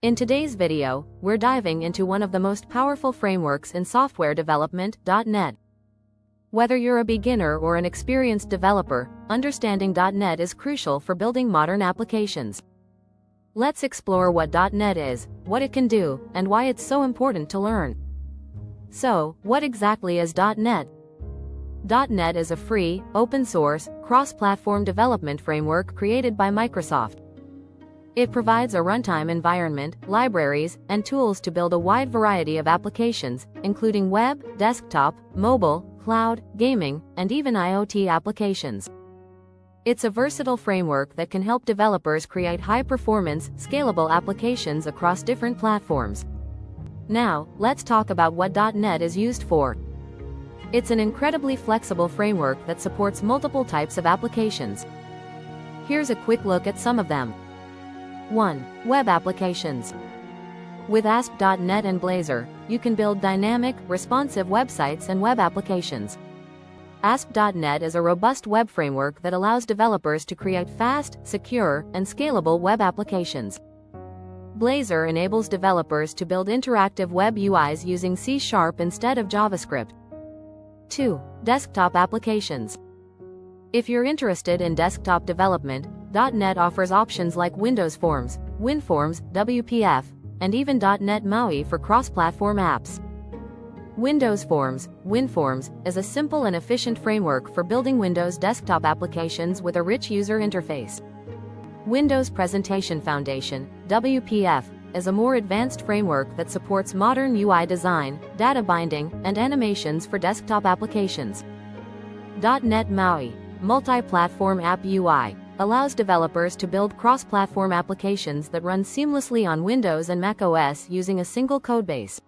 In today's video, we're diving into one of the most powerful frameworks in software development, .NET. Whether you're a beginner or an experienced developer, understanding .NET is crucial for building modern applications. Let's explore what .NET is, what it can do, and why it's so important to learn. So, what exactly is .NET? .NET is a free, open-source, cross-platform development framework created by Microsoft. It provides a runtime environment, libraries, and tools to build a wide variety of applications, including web, desktop, mobile, cloud, gaming, and even IoT applications. It's a versatile framework that can help developers create high-performance, scalable applications across different platforms. Now, let's talk about what .NET is used for. It's an incredibly flexible framework that supports multiple types of applications. Here's a quick look at some of them. 1. Web applications. With ASP.NET and Blazor, you can build dynamic, responsive websites and web applications. ASP.NET is a robust web framework that allows developers to create fast, secure, and scalable web applications. Blazor enables developers to build interactive web UIs using C# instead of JavaScript. 2. Desktop applications. If you're interested in desktop development, .NET offers options like Windows Forms, WinForms, WPF, and even .NET MAUI for cross-platform apps. Windows Forms, WinForms, is a simple and efficient framework for building Windows desktop applications with a rich user interface. Windows Presentation Foundation, WPF, is a more advanced framework that supports modern UI design, data binding, and animations for desktop applications. .NET MAUI, Multi-Platform App UI, allows developers to build cross-platform applications that run seamlessly on Windows and macOS using a single codebase.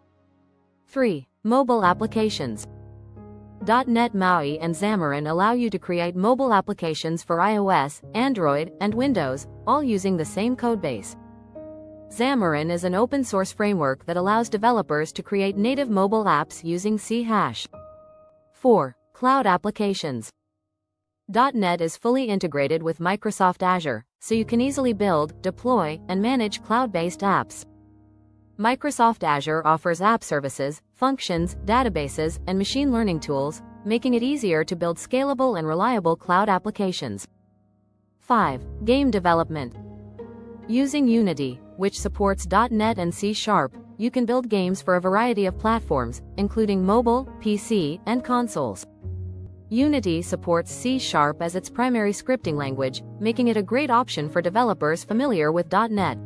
3. Mobile applications. .NET MAUI and Xamarin allow you to create mobile applications for iOS, Android, and Windows, all using the same codebase. Xamarin is an open-source framework that allows developers to create native mobile apps using C#. 4. Cloud applications. .NET is fully integrated with Microsoft Azure, so you can easily build, deploy, and manage cloud-based apps. Microsoft Azure offers app services, functions, databases, and machine learning tools, making it easier to build scalable and reliable cloud applications. 5. Game development. Using Unity, which supports .NET and C#, you can build games for a variety of platforms, including mobile, PC, and consoles. Unity supports C# as its primary scripting language, making it a great option for developers familiar with .NET.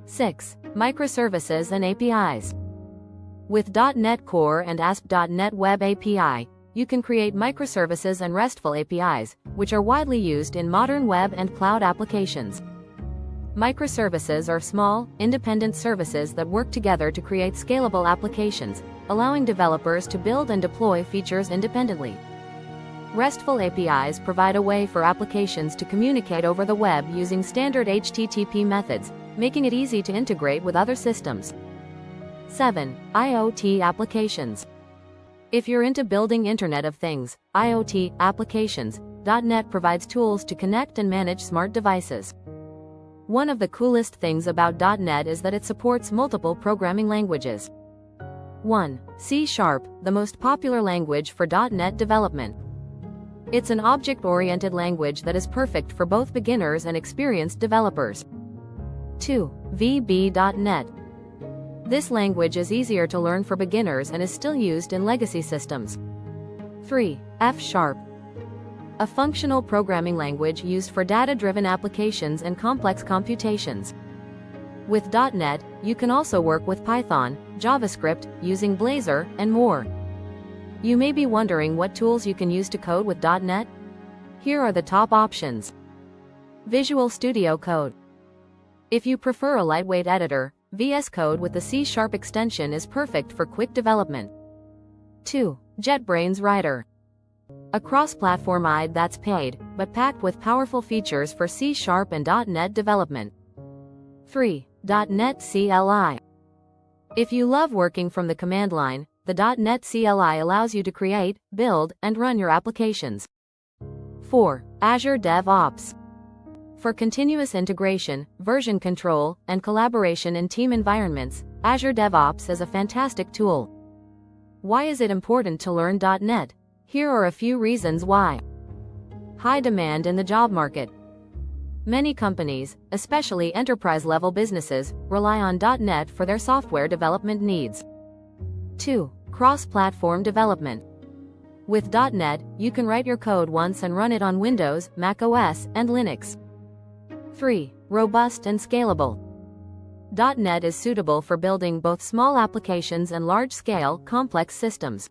6. Microservices and APIs. With .NET Core and ASP.NET Web API, you can create microservices and RESTful APIs, which are widely used in modern web and cloud applications. Microservices are small, independent services that work together to create scalable applications, allowing developers to build and deploy features independently. RESTful APIs provide a way for applications to communicate over the web using standard HTTP methods, making it easy to integrate with other systems. 7. IoT applications. If you're into building Internet of Things, IoT applications, .NET provides tools to connect and manage smart devices. One of the coolest things about .NET is that it supports multiple programming languages. 1. C#, the most popular language for .NET development. It's an object-oriented language that is perfect for both beginners and experienced developers. 2. VB.NET. This language is easier to learn for beginners and is still used in legacy systems. 3. F#. A functional programming language used for data-driven applications and complex computations. With .NET, you can also work with Python, JavaScript, using Blazor, and more. You may be wondering what tools you can use to code with .NET? Here are the top options. Visual Studio Code. If you prefer a lightweight editor, VS Code with the C# extension is perfect for quick development. 2. JetBrains Writer. A cross-platform IDE that's paid, but packed with powerful features for C# and .NET development. 3. .NET CLI. If you love working from the command line, the .NET CLI allows you to create, build, and run your applications. 4. Azure DevOps. For continuous integration, version control, and collaboration in team environments, Azure DevOps is a fantastic tool. Why is it important to learn .NET? Here are a few reasons why. High demand in the job market. Many companies, especially enterprise-level businesses, rely on .NET for their software development needs. 2. Cross-platform development. With .NET, you can write your code once and run it on Windows, Mac OS, and Linux. 3. Robust and scalable. .NET is suitable for building both small applications and large-scale, complex systems.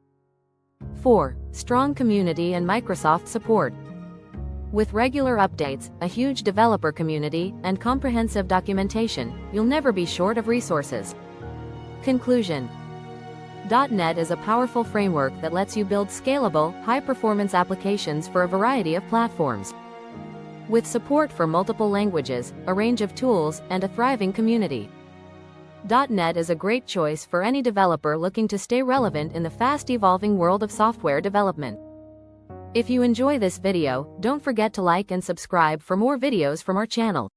4. Strong community and Microsoft support. With regular updates, a huge developer community, and comprehensive documentation, you'll never be short of resources. Conclusion. .NET is a powerful framework that lets you build scalable, high-performance applications for a variety of platforms. With support for multiple languages, a range of tools, and a thriving community, .NET is a great choice for any developer looking to stay relevant in the fast-evolving world of software development. If you enjoy this video, don't forget to like and subscribe for more videos from our channel.